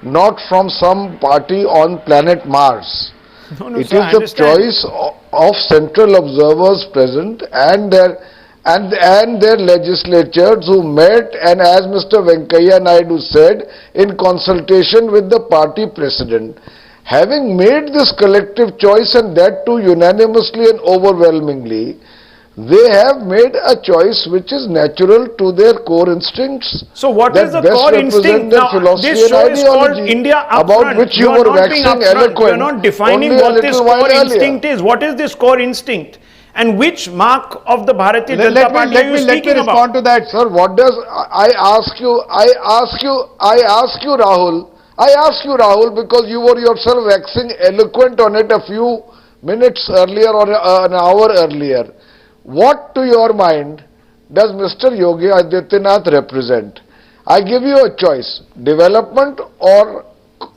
Speaker 4: not from some party on planet Mars.
Speaker 1: No,
Speaker 4: It
Speaker 1: sir, I
Speaker 4: is the
Speaker 1: understand.
Speaker 4: choice of central observers present and their legislatures who met, and as Mr. Venkaiah Naidu said, in consultation with the party president. Having made this collective choice, and that too unanimously and overwhelmingly, they have made a choice which is natural to their core instincts.
Speaker 1: So what
Speaker 4: that
Speaker 1: is the
Speaker 4: best
Speaker 1: core
Speaker 4: represent
Speaker 1: instinct?
Speaker 4: their
Speaker 1: Now,
Speaker 4: philosophy
Speaker 1: this
Speaker 4: and
Speaker 1: show is called
Speaker 4: ideology,
Speaker 1: India
Speaker 4: about
Speaker 1: Upfront.
Speaker 4: which you
Speaker 1: are
Speaker 4: were
Speaker 1: not being
Speaker 4: waxing
Speaker 1: upfront.
Speaker 4: eloquent.
Speaker 1: You are not defining
Speaker 4: only a
Speaker 1: what this
Speaker 4: little while
Speaker 1: core
Speaker 4: earlier.
Speaker 1: instinct is. What is this core instinct? And which mark of the Bharatiya Janata Party are you
Speaker 3: let me
Speaker 1: speaking
Speaker 3: respond
Speaker 1: about?
Speaker 3: to that.
Speaker 4: Sir, what does I ask you, Rahul? I ask you, Rahul, because you were yourself waxing eloquent on it a few minutes earlier or an hour earlier. What, to your mind, does Mr. Yogi Adityanath represent? I give you a choice: development or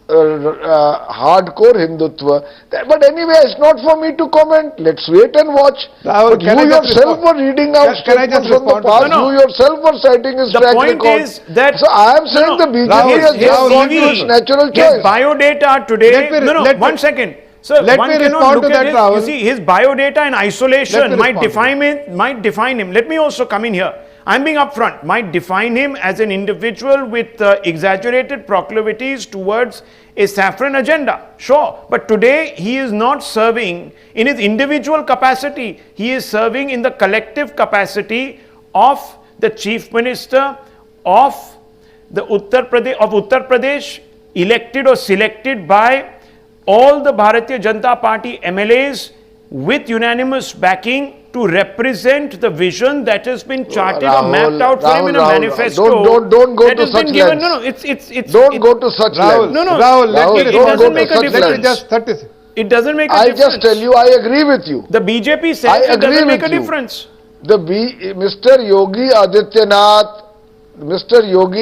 Speaker 4: hardcore Hindutva. But anyway, it's not for me to comment. Let's wait and watch.
Speaker 3: Rahul,
Speaker 4: But you yourself were reading out
Speaker 3: Can I just
Speaker 4: statements from the
Speaker 3: respond to
Speaker 4: past.
Speaker 1: that? No, no.
Speaker 4: You yourself were citing his
Speaker 1: The
Speaker 4: track
Speaker 1: point
Speaker 4: record.
Speaker 1: is that...
Speaker 4: So I am saying the BJP
Speaker 3: Rahul,
Speaker 4: has just
Speaker 3: Rahul,
Speaker 4: gone to
Speaker 3: let
Speaker 4: its
Speaker 3: me-
Speaker 4: natural
Speaker 1: His
Speaker 4: choice.
Speaker 1: biodata today... One second. Sir,
Speaker 3: let
Speaker 1: one
Speaker 3: me
Speaker 1: cannot
Speaker 3: respond
Speaker 1: look
Speaker 3: to
Speaker 1: at
Speaker 3: that,
Speaker 1: his,
Speaker 3: Rahul.
Speaker 1: you see, his biodata in
Speaker 3: Let
Speaker 1: isolation
Speaker 3: me
Speaker 1: might
Speaker 3: respond to
Speaker 1: define him. Let me also come in here. I'm being upfront. Might define him as an individual with exaggerated proclivities towards a saffron agenda. Sure. But today he is not serving in his individual capacity. He is serving in the collective capacity of the Chief Minister of the Uttar Pradesh, elected or selected by all the Bharatiya Janata Party MLAs with unanimous backing to represent the vision that has been charted or mapped out for him in a manifesto.
Speaker 4: Don't go
Speaker 1: that
Speaker 4: to
Speaker 1: has been
Speaker 4: such
Speaker 1: given.
Speaker 4: lengths.
Speaker 1: It's
Speaker 4: Don't go to such
Speaker 3: Rahul,
Speaker 4: lengths.
Speaker 3: Rahul, let me
Speaker 1: it
Speaker 3: respond
Speaker 1: doesn't
Speaker 3: to
Speaker 1: make
Speaker 3: that.
Speaker 1: a difference.
Speaker 3: Just 30 seconds.
Speaker 1: It doesn't make a
Speaker 4: I
Speaker 1: difference.
Speaker 4: just tell you, I agree with you.
Speaker 1: The BJP says
Speaker 4: I
Speaker 1: it
Speaker 4: agree
Speaker 1: doesn't make a
Speaker 4: with you.
Speaker 1: difference.
Speaker 4: Mr. Yogi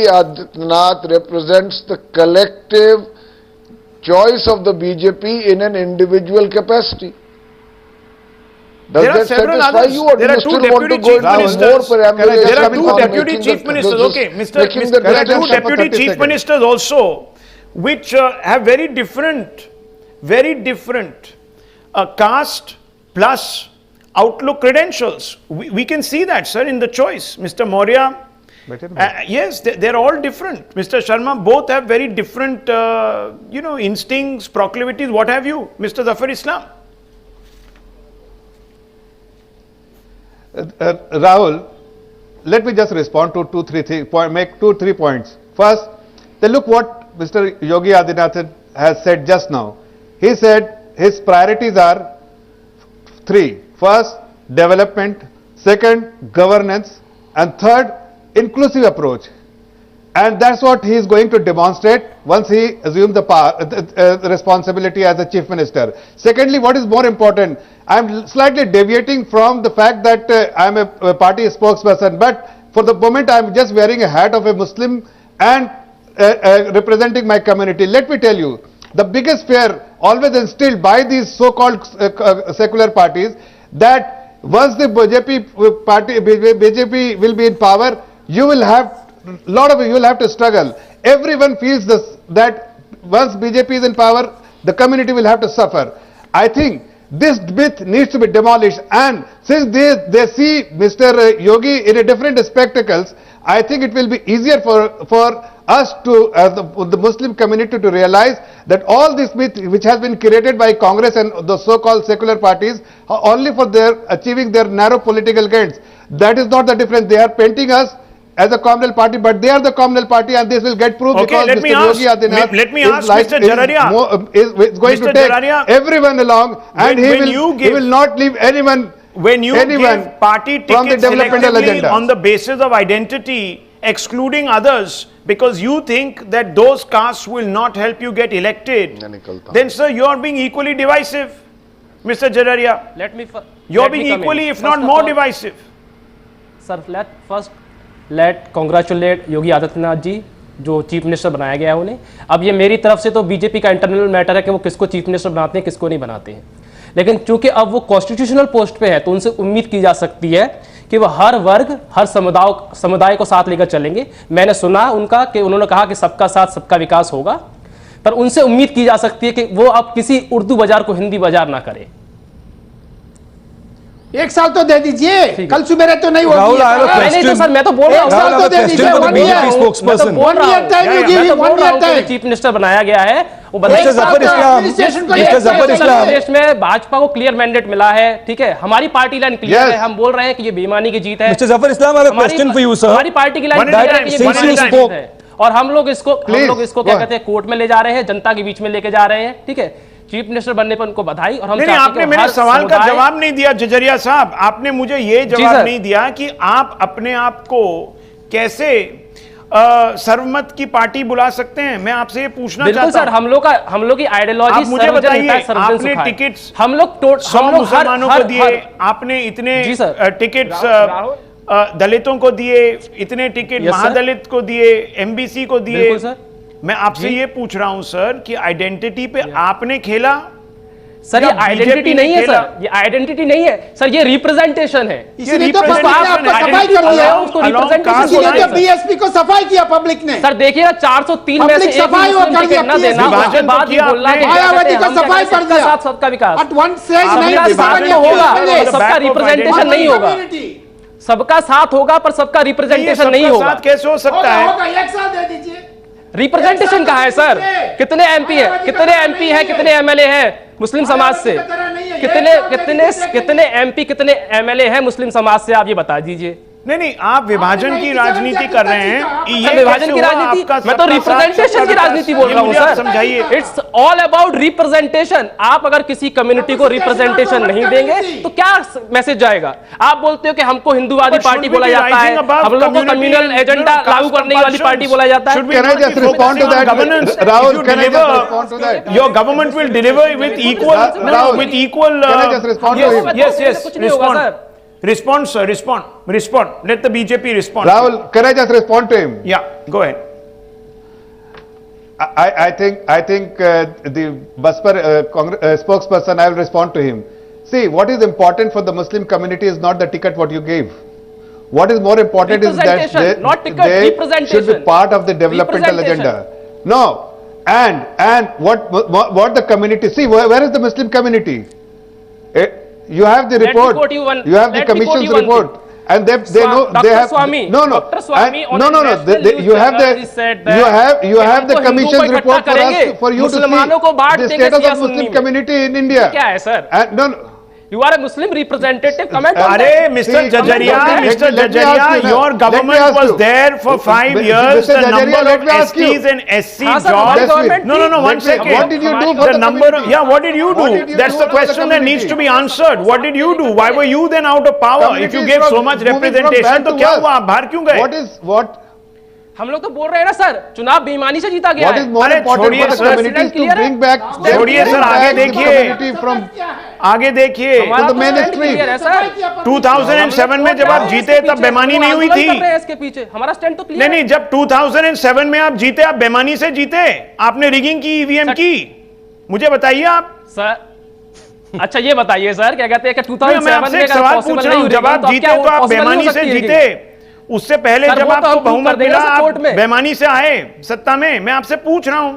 Speaker 4: Adityanath represents the collective choice of the BJP in an individual capacity. Does
Speaker 1: There are
Speaker 4: that
Speaker 1: several
Speaker 4: satisfy
Speaker 1: others.
Speaker 4: you, or
Speaker 1: There
Speaker 4: do
Speaker 1: are
Speaker 4: you
Speaker 1: two
Speaker 4: still want to
Speaker 1: deputy
Speaker 4: go
Speaker 1: chief
Speaker 4: into more
Speaker 1: ministers.
Speaker 4: perambulation?
Speaker 1: There are
Speaker 3: Come
Speaker 1: two
Speaker 3: on,
Speaker 1: deputy
Speaker 3: making
Speaker 1: chief ministers. Okay, there are two deputy chief ministers also, which have very different caste plus outlook credentials. We can see that, sir, in the choice. Mr. Maurya, yes, they're all different. Mr. Sharma, both have very different, instincts, proclivities, what have you. Mr. Zafar Islam.
Speaker 3: Rahul, let me just respond to make 2-3 points. First, look what Mr. Yogi Adityanath has said just now. He said his priorities are 3. First, development. Second, governance. And third, inclusive approach. And that's what he is going to demonstrate once he assumes the responsibility as a chief minister. Secondly, what is more important, I am slightly deviating from the fact that I am a party spokesperson, but for the moment I am just wearing a hat of a Muslim and representing my community. Let me tell you, the biggest fear always instilled by these so-called secular parties, that once the BJP will be in power, you will have to struggle. Everyone feels this, that once BJP is in power, the community will have to suffer. I think this myth needs to be demolished, and since they see Mr. Yogi in a different spectacles, I think it will be easier for us to, the Muslim community, to realize that all this myth which has been created by Congress and the so-called secular parties are only for achieving their narrow political gains. That is not the difference. They are painting us as a communal party, but they are the communal party, and this will get proved because Mr. Yogi Adityanath
Speaker 1: Mr. Jararia.
Speaker 3: is going to take everyone along, and he will not leave anyone
Speaker 1: when you give party
Speaker 3: from the
Speaker 1: tickets
Speaker 3: developmental
Speaker 1: selectively
Speaker 3: agenda
Speaker 1: on the basis of identity, excluding others because you think that those castes will not help you get elected, then sir, you are being equally divisive, Mr. Jararia. You are being equally, if not more, divisive.
Speaker 11: Sir, let congratulate Yogi Adityanath जी जो chief minister बनाया गया है उन्हें. अब ये मेरी तरफ से तो बीजेपी का इंटरनल मैटर है कि वो किसको चीफ मिनिस्टर बनाते हैं किसको नहीं बनाते हैं, लेकिन चूंकि अब वो कॉन्स्टिट्यूशनल पोस्ट पे है तो उनसे उम्मीद की जा सकती है कि वो हर वर्ग हर समुदाय को साथ लेकर चलेंगे. मैंने सुना उनका कि उन्होंने कहा कि सबका साथ सबका विकास होगा, पर उनसे उम्मीद की जा सकती है कि वो अब किसी उर्दू बाजार को हिंदी बाजार ना करे.
Speaker 8: एक साल तो दे दीजिए, कल सुबह तो नहीं होगी.
Speaker 11: नहीं तो सर मैं तो बोल रहा हूँ,
Speaker 8: एक साल तो दे दीजिए.
Speaker 11: चीफ मिनिस्टर बनाया गया है वो
Speaker 8: देश
Speaker 11: में भाजपा को क्लियर मैंडेट मिला है. ठीक है, हमारी पार्टी लाइन क्लियर है. हम बोल रहे हैं कि ये बेईमानी की जीत है. हमारी पार्टी की लाइन है और हम लोग इसको क्या कहते हैं कोर्ट में ले जा रहे हैं, जनता के बीच में लेके जा रहे हैं. ठीक है, चीफ मिनिस्टर बनने पर उनको बधाई. और हम
Speaker 1: नहीं, आपने मेरे सवाल का जवाब नहीं दिया जजरिया साहब. आपने मुझे ये जवाब नहीं दिया कि आप अपने आप को कैसे सर्वमत की पार्टी बुला सकते हैं. मैं आपसे ये पूछना चाहता हूं.
Speaker 11: सर, हम लोग की आइडियोलॉजी,
Speaker 1: मुझे बताइए, आपने टिकट्स
Speaker 11: हम लोग
Speaker 1: 100 मुसलमानों को दिए, आपने इतने टिकट्स दलितों को दिए, इतने टिकट महादलित को दिए, एमबीसी को दिए. मैं आपसे ये पूछ रहा हूं सर कि आइडेंटिटी पे आपने खेला.
Speaker 11: सर ये आइडेंटिटी नहीं है सर, ये आइडेंटिटी नहीं है सर, ये रिप्रेजेंटेशन है.
Speaker 8: इसलिए तो आपको सफाई कर दिया, उसको रिप्रेजेंटेशन. बीएसपी को सफाई किया पब्लिक ने.
Speaker 11: सर देखिए ना 403 में से
Speaker 8: सफाई हो कर दिया ना देना,
Speaker 11: उसके बाद ये बोलना कि
Speaker 8: मायावती को सफाई कर दिया.
Speaker 11: साथ सबका विकास
Speaker 8: एट वन स्टेज नहीं
Speaker 11: होगा, सबका रिप्रेजेंटेशन नहीं होगा. सबका साथ होगा पर सबका रिप्रेजेंटेशन नहीं होगा.
Speaker 1: कैसे हो सकता है?
Speaker 8: एक साथ दे दीजिए.
Speaker 11: रिप्रेजेंटेशन कहाँ है सर? कितने एमपी है, कितने एमएलए हैं मुस्लिम समाज से? कितने एमपी कितने एमएलए हैं मुस्लिम समाज से? आप ये बता दीजिए.
Speaker 1: नहीं, आप विभाजन की राजनीति कर रहे हैं. ये
Speaker 11: विभाजन की राजनीति, मैं तो रिप्रेजेंटेशन की राजनीति बोल रहा हूँ सर.
Speaker 1: समझाइए.
Speaker 11: It's all about representation. आप अगर किसी कम्युनिटी को रिप्रेजेंटेशन नहीं देंगे तो क्या मैसेज जाएगा? आप बोलते हो कि हमको हिंदुवादी पार्टी बोला जाता है, हम लोगों को कम्युनल एजेंडा लागू करने वाली पार्टी बोला जाता है.
Speaker 1: Your government will deliver with equal. Yes. Respond, sir. Respond. Let the BJP respond.
Speaker 3: Rahul, can I just respond to him?
Speaker 1: Yeah, go ahead.
Speaker 3: I think the Basper spokesperson, I will respond to him. See, what is important for the Muslim community is not the ticket what you gave. What is more important is that they should be part of the developmental agenda. No, and what the community, see, where is the Muslim community? You have the report. You have the commission's report, and they know they have. No. You have the commission's report for you to see the status of Muslim community in India.
Speaker 11: क्या है sir?
Speaker 3: No.
Speaker 11: You are a Muslim representative. Comment on
Speaker 1: that. Mr. Jajaria, your government was there for 5 years. The number of STs and SC jobs. No, one second.
Speaker 3: What did you do for the
Speaker 1: number? What did you do? That's the question that needs to be answered. What did you do? Why were you then out of power? If you gave so much representation, तो क्या हुआ? आप बाहर क्यों गए?
Speaker 11: हम लोग तो बोल रहे हैं ना सर, चुनाव बेईमानी से जीता गया है.
Speaker 1: छोड़िए सर, आगे देखिए. 2007 में जब आप जीते तब बेईमानी नहीं हुई थी.
Speaker 11: इसके पीछे हमारा स्टैंड तो क्लियर.
Speaker 1: नहीं, जब 2007 में आप जीते, आप बेईमानी से जीते. आपने रिगिंग की, ईवीएम की. मुझे बताइए आप
Speaker 11: सर. अच्छा ये बताइए सर, क्या कहते हैं कि 2007 में
Speaker 1: सवाल पूछ रहा हूं. जब आप जीते तो आप बेईमानी से जीते. उससे पहले जब आपको बहुमत मिला, आप बेईमानी से आए सत्ता में. मैं आपसे पूछ रहा हूं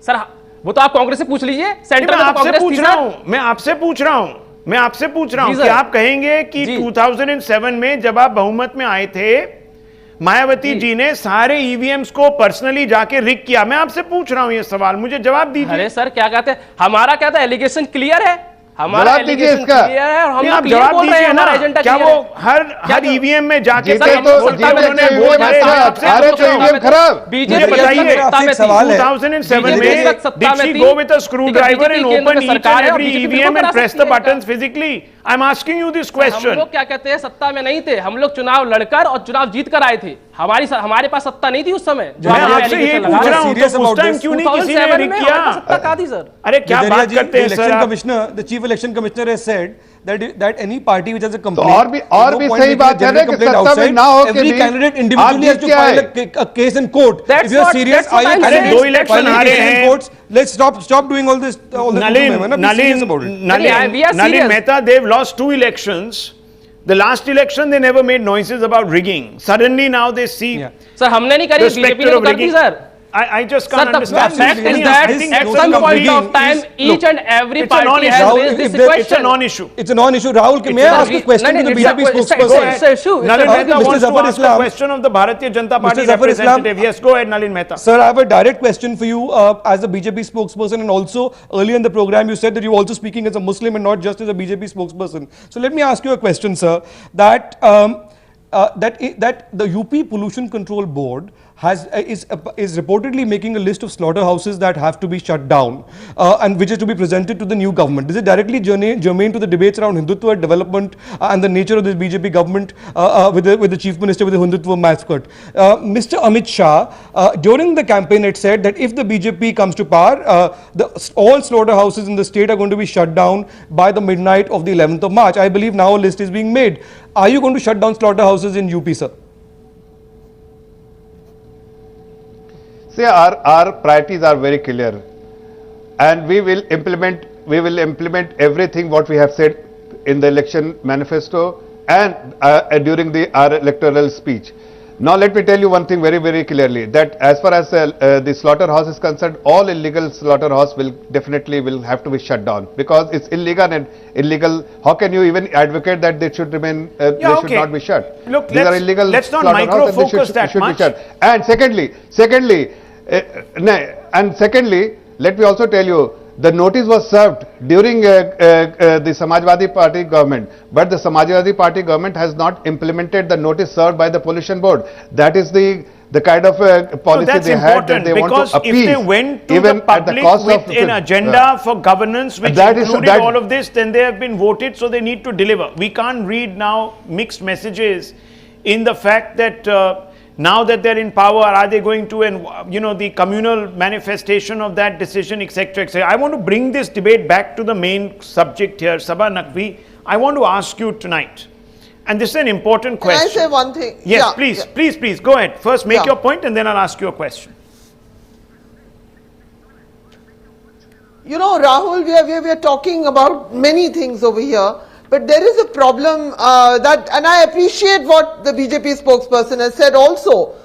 Speaker 11: सर, वो तो आप कांग्रेस से पूछ लीजिए. सेंटर में
Speaker 1: आपसे पूछ रहा हूं. मैं आपसे पूछ रहा हूं कि आप कहेंगे कि 2007 में जब आप बहुमत में आए थे, मायावती जी ने सारे ईवीएम्स को पर्सनली जाके रिग किया. मैं आपसे पूछ रहा हूं ये सवाल, मुझे जवाब दीजिए.
Speaker 11: अरे सर क्या कहते हैं, हमारा क्या था, एलिगेशन क्लियर है. हमारा एलिगेशन क्लियर है और हम
Speaker 1: आप जवाब दीजिए ना. क्या वो हर ईवीएम में जाके
Speaker 3: खराब?
Speaker 1: मुझे बताइए, 2007 में did she go with a screwdriver and open each and every EVM and press the buttons physically? I'm asking you this
Speaker 11: हम
Speaker 1: question.
Speaker 11: लोग क्या कहते हैं, सत्ता में नहीं थे, हम लोग चुनाव लड़कर और चुनाव जीत कर आए थे, हमारे पास सत्ता नहीं थी उस समय।
Speaker 1: मैं आपसे ये पूछ रहा हूं, तो उस टाइम क्यों नहीं किसी ने रिग किया?
Speaker 11: सत्ता कहाँ थी सर?
Speaker 1: अरे क्या बात करते हैं सर आप?
Speaker 5: The chief election commissioner has said that any party which has a complaint,
Speaker 3: और भी सही बात है ना कि सत्ता में ना हो के
Speaker 5: every
Speaker 3: भी
Speaker 5: candidate individually has to file a case in court.
Speaker 11: That's
Speaker 5: If you are
Speaker 11: what-
Speaker 5: serious,
Speaker 11: that's what
Speaker 5: are you
Speaker 11: I'm
Speaker 1: अरे
Speaker 11: saying.
Speaker 1: दो इलेक्शन हारे हैं।
Speaker 5: Let's stop doing all this.
Speaker 1: Nalin Mehta, they've lost 2 elections. The last election, they never made noises about rigging. Suddenly now they see
Speaker 11: sir हमने नहीं करी,
Speaker 1: the
Speaker 11: BJP
Speaker 1: specter
Speaker 11: ने
Speaker 1: of
Speaker 11: कर दी
Speaker 1: rigging.
Speaker 11: Sir.
Speaker 1: I just
Speaker 11: Sir,
Speaker 1: can't
Speaker 11: the
Speaker 1: understand.
Speaker 11: fact is that at some point of time, each and every
Speaker 1: It's a
Speaker 11: party
Speaker 1: non-issue.
Speaker 11: has raised this question.
Speaker 1: It's a non-issue.
Speaker 5: It's a non-issue. Rahul, may I ask a question to the BJP spokesperson?
Speaker 11: It's an issue.
Speaker 1: Nalin Mehta
Speaker 5: Mr.
Speaker 1: wants to
Speaker 5: Zafar
Speaker 1: ask a
Speaker 5: Islam.
Speaker 1: question of the Bharatiya Janata Party
Speaker 5: Zafar Islam.
Speaker 1: representative. Yes, go ahead, Nalin Mehta.
Speaker 5: Sir, I have a direct question for you as a BJP spokesperson, and also earlier in the program you said that you're also speaking as a Muslim and not just as a BJP spokesperson. So let me ask you a question, sir, that that the UP Pollution Control Board is reportedly making a list of slaughterhouses that have to be shut down and which is to be presented to the new government. Is it directly germane to the debates around Hindutva development and the nature of this BJP government with the Chief Minister with the Hindutva mascot? Mr. Amit Shah, during the campaign had said that if the BJP comes to power, all slaughterhouses in the state are going to be shut down by the midnight of the 11th of March. I believe now a list is being made. Are you going to shut down slaughterhouses in UP, sir?
Speaker 3: See, our priorities are very clear, and we will implement everything what we have said in the election manifesto and during our electoral speech. Now let me tell you one thing very, very clearly, that as far as the slaughterhouse is concerned, all illegal slaughterhouse will definitely have to be shut down, because it's illegal, and illegal. How can you even advocate that they should remain? They should not be shut.
Speaker 1: Look,
Speaker 3: these are illegal.
Speaker 1: Let's not
Speaker 3: slaughterhouse and
Speaker 1: micro focus
Speaker 3: should
Speaker 1: that much.
Speaker 3: be shut. And secondly, let me also tell you, the notice was served during the Samajwadi Party government, but the Samajwadi Party government has not implemented the notice served by the pollution board. That is the kind of policy they had, that they want to appease.
Speaker 1: If they went to
Speaker 3: even
Speaker 1: the public with an agenda for governance which included all of this, then they have been voted, so they need to deliver. We can't read now mixed messages in the fact that now that they're in power, are they going to, and the communal manifestation of that decision, etc., etc. I want to bring this debate back to the main subject here. Sabha Naqvi, I want to ask you tonight, and this is an important question.
Speaker 6: Can I say one thing?
Speaker 1: Yes, please, go ahead. First make your point and then I'll ask you a question.
Speaker 6: You know, Rahul, we are talking about many things over here. But there is a problem and I appreciate what the BJP spokesperson has said also.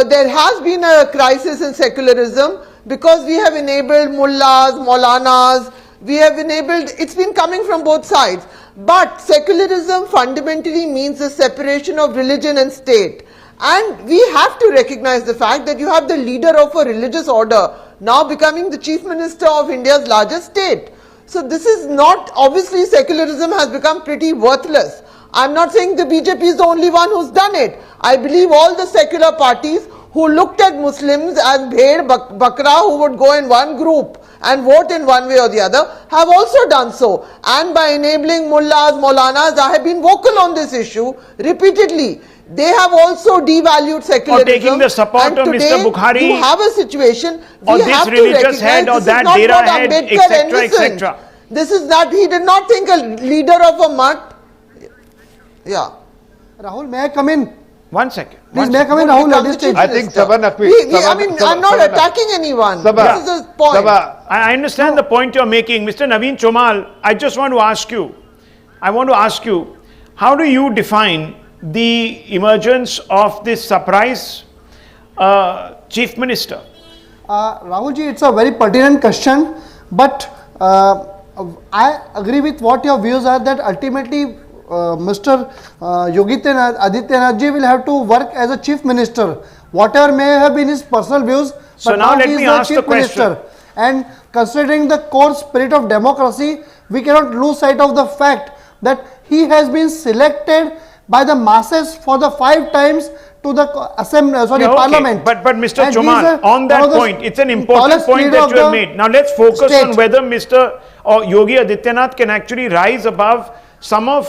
Speaker 6: There has been a crisis in secularism because we have enabled mullahs, maulanas, it's been coming from both sides. But secularism fundamentally means the separation of religion and state. And we have to recognize the fact that you have the leader of a religious order now becoming the Chief Minister of India's largest state. So this is not, obviously secularism has become pretty worthless. I'm not saying the BJP is the only one who's done it. I believe all the secular parties who looked at Muslims as bhed bakra, who would go in one group and vote in one way or the other, have also done so. And by enabling mullahs, maulanas, I have been vocal on this issue repeatedly. They have also devalued secularism.
Speaker 1: Or taking the support of Mr. Bukhari.
Speaker 6: You have a situation,
Speaker 1: or
Speaker 6: we
Speaker 1: this
Speaker 6: have to
Speaker 1: religious
Speaker 6: recognize
Speaker 1: head or
Speaker 6: this
Speaker 1: that
Speaker 6: is not
Speaker 1: dera
Speaker 6: what
Speaker 1: head,
Speaker 6: Ambedkar
Speaker 1: etc.,
Speaker 6: envisioned.
Speaker 1: etc.
Speaker 6: This is not, he did not think a leader of a mutt. Yeah.
Speaker 12: Rahul, may I come in?
Speaker 1: 1 second.
Speaker 12: Please, may I come in, Rahul, at this stage?
Speaker 3: I think Sabha Naqvi.
Speaker 6: I'm not attacking anyone. This is a point.
Speaker 1: I understand the point you're making. Mr. Naveen Chomal, I just want to ask you, how do you define the emergence of this surprise Chief Minister?
Speaker 12: Rahulji, it's a very pertinent question, but I agree with what your views are, that ultimately Mr. Yogi Adityanath ji will have to work as a Chief Minister. Whatever may have been his personal views,
Speaker 1: so
Speaker 12: but
Speaker 1: now let
Speaker 12: he is
Speaker 1: me
Speaker 12: the
Speaker 1: ask the
Speaker 12: Chief
Speaker 1: question.
Speaker 12: Minister. And considering the core spirit of democracy, we cannot lose sight of the fact that he has been selected by the masses for the 5 times to the Parliament.
Speaker 1: But Mr. Chomal, on that point, it's an important point that you have made. Now let's focus on whether Mr. Yogi Adityanath can actually rise above some of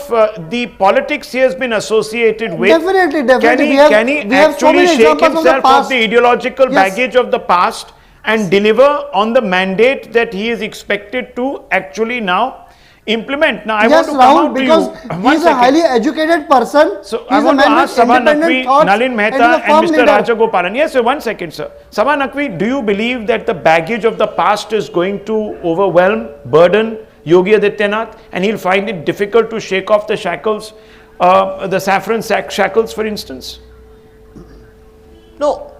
Speaker 1: the politics he has been associated with.
Speaker 12: Definitely.
Speaker 1: Can he
Speaker 12: we have so
Speaker 1: actually
Speaker 12: many
Speaker 1: shake
Speaker 12: examples of the
Speaker 1: himself of
Speaker 12: past.
Speaker 1: the ideological
Speaker 12: Yes.
Speaker 1: baggage of the past and deliver on the mandate that he is expected to actually now implement? Now, I
Speaker 12: Yes,
Speaker 1: want to
Speaker 12: Rahul,
Speaker 1: come out to
Speaker 12: because
Speaker 1: you.
Speaker 12: he is a highly educated person.
Speaker 1: So
Speaker 12: He
Speaker 1: I
Speaker 12: is a
Speaker 1: want to
Speaker 12: man
Speaker 1: ask
Speaker 12: with
Speaker 1: Sabha
Speaker 12: independent
Speaker 1: Naqvi,
Speaker 12: thoughts
Speaker 1: Nalin
Speaker 12: and
Speaker 1: Mehta
Speaker 12: is a
Speaker 1: and
Speaker 12: firm
Speaker 1: Mr.
Speaker 12: leader.
Speaker 1: Rajagopalan. Yes, sir, 1 second, sir. Sabha Naqvi, do you believe that the baggage of the past is going to overwhelm, burden Yogi Adityanath, and he'll find it difficult to shake off the shackles, the saffron shackles, for instance?
Speaker 6: No,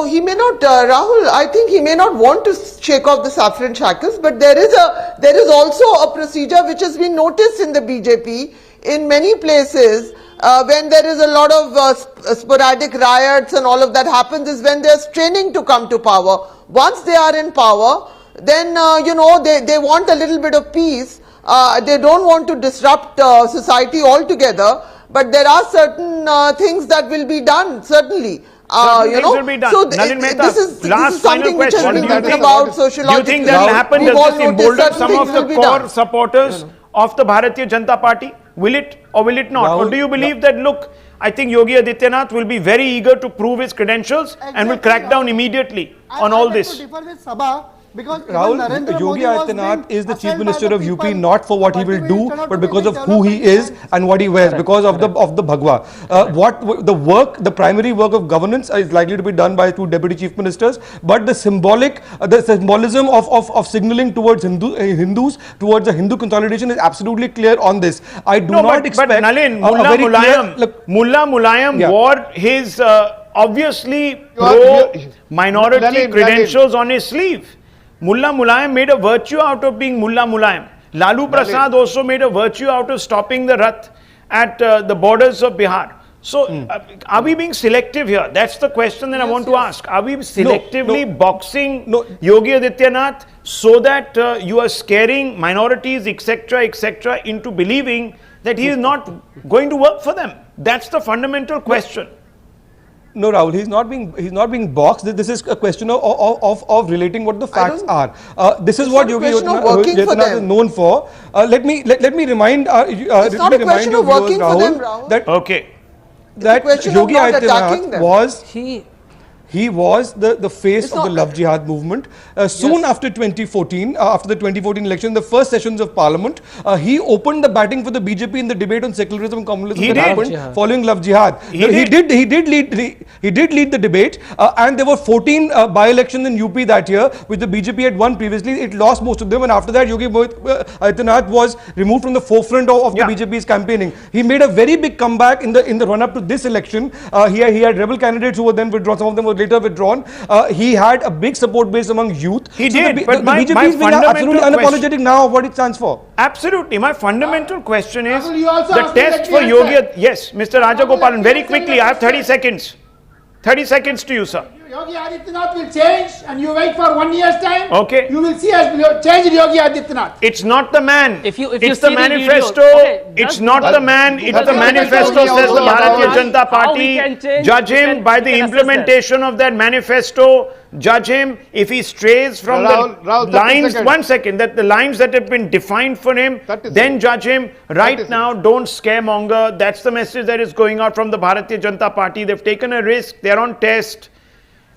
Speaker 6: he may not, Rahul, I think he may not want to shake off the saffron shackles, but there is also a procedure which has been noticed in the BJP in many places when there is a lot of sporadic riots and all of that happens, is when they're straining to come to power. Once they are in power, then, they want a little bit of peace. They don't want to disrupt society altogether, but there are certain things that will be done, certainly.
Speaker 1: Will be done.
Speaker 6: So
Speaker 1: Nalin Mehta,
Speaker 6: this is
Speaker 1: last
Speaker 6: something
Speaker 1: final
Speaker 6: which has
Speaker 1: question.
Speaker 6: been
Speaker 1: Do you
Speaker 6: written
Speaker 1: think-
Speaker 6: about sociologically.
Speaker 1: Do you think that will happen?
Speaker 6: We've
Speaker 1: Does
Speaker 6: all
Speaker 1: this
Speaker 6: noticed
Speaker 1: embolden
Speaker 6: certain
Speaker 1: some
Speaker 6: things
Speaker 1: of the
Speaker 6: will be
Speaker 1: core
Speaker 6: done.
Speaker 1: supporters of the Bharatiya Janata Party? Will it or will it not? Or
Speaker 5: Rahul,
Speaker 1: do you believe that, look, I think Yogi Adityanath will be very eager to prove his credentials and will crack down immediately on all this?
Speaker 12: I differ with Sabha because even
Speaker 5: Rahul,
Speaker 12: Narendra
Speaker 5: Yogi
Speaker 12: Modi was
Speaker 5: Adityanath
Speaker 12: being
Speaker 5: is the Chief
Speaker 12: assailed by
Speaker 5: Minister
Speaker 12: the
Speaker 5: of UP
Speaker 12: people,
Speaker 5: not for what he will
Speaker 12: it
Speaker 5: do,
Speaker 12: turned out
Speaker 5: but
Speaker 12: to be
Speaker 5: because of
Speaker 12: big
Speaker 5: who he
Speaker 12: development
Speaker 5: is and what he wears, because of the Bhagwa. The primary work of governance is likely to be done by two deputy chief ministers, but the symbolism of signaling towards Hindus, towards the Hindu consolidation is absolutely clear on this. I do not expect
Speaker 1: But Nalin,
Speaker 5: a very clear.
Speaker 1: Mullah Mulayam
Speaker 5: Yeah.
Speaker 1: wore his obviously
Speaker 3: Nalin,
Speaker 1: pro-minority credentials on his sleeve. Mullah Mulayam made a virtue out of being Mullah Mulayam. Lalu Prasad also made a virtue out of stopping the Rath at the borders of Bihar. So, are we being selective here? That's the question that I want to ask. Are we selectively boxing Yogi Adityanath so that you are scaring minorities, etc., into believing that he is not going to work for them? That's the fundamental question.
Speaker 5: No, Rahul, he's not being boxed. This is a question of relating what the facts are. This is what Yogi Adityanath is known for. Let me remind.
Speaker 6: It's not a question of working for them, Rahul.
Speaker 5: That Yogi Adityanath was he was the face of the Love Jihad movement. Soon after 2014, after the 2014 election, the first sessions of Parliament, he opened the batting for the BJP in the debate on secularism and communalism that happened following Love Jihad. He did lead the debate, and there were 14 by-elections in UP that year, which the BJP had won previously. It lost most of them, and after that, Yogi Adityanath was removed from the forefront of the BJP's campaigning. He made a very big comeback in the run-up to this election. He had rebel candidates who were then withdrawn. Some of them were later withdrawn. He had a big support base among youth.
Speaker 1: He did, but
Speaker 5: the
Speaker 1: my
Speaker 5: BJP is being absolutely unapologetic now of what it stands for.
Speaker 1: Absolutely. My fundamental question is
Speaker 8: Rahul, you also
Speaker 1: the
Speaker 8: asked me
Speaker 1: test
Speaker 8: let
Speaker 1: for
Speaker 8: me
Speaker 1: Yogi.
Speaker 8: answer.
Speaker 1: Yes, Mr. Rajagopalan, very quickly. I have 30 seconds. 30 seconds to you, sir.
Speaker 8: Yogi Adityanath will change and you wait for 1 year's time.
Speaker 1: Okay.
Speaker 8: You will see us change Yogi Adityanath.
Speaker 1: It's not the man.
Speaker 11: If you
Speaker 1: it's
Speaker 11: see
Speaker 1: the
Speaker 11: the
Speaker 1: manifesto.
Speaker 11: video, okay,
Speaker 1: It's
Speaker 11: just-
Speaker 1: not the man. It's the
Speaker 11: just-
Speaker 1: manifesto,
Speaker 11: just-
Speaker 1: says the
Speaker 11: just-
Speaker 1: Bharatiya
Speaker 11: just-
Speaker 1: Janata
Speaker 11: how
Speaker 1: Party.
Speaker 11: he can change,
Speaker 1: Judge
Speaker 11: he
Speaker 1: him
Speaker 11: can-
Speaker 1: by
Speaker 11: he
Speaker 1: the
Speaker 11: can assess
Speaker 1: implementation of that manifesto. Judge him if he strays from
Speaker 3: Rahul,
Speaker 1: the
Speaker 3: 30
Speaker 1: lines.
Speaker 3: seconds.
Speaker 1: 1 second. That the lines that have been defined for him.
Speaker 3: 30
Speaker 1: Then judge him. Right
Speaker 3: 30
Speaker 1: now, don't scaremonger. That's the message that is going out from the Bharatiya Janata Party. They've taken a risk. They're on test.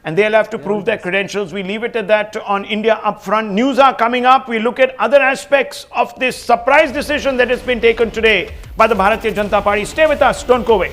Speaker 1: And they'll have to prove their credentials. We leave it at that on India Upfront. News are coming up. We look at other aspects of this surprise decision that has been taken today by the Bharatiya Janata Party. Stay with us. Don't go away.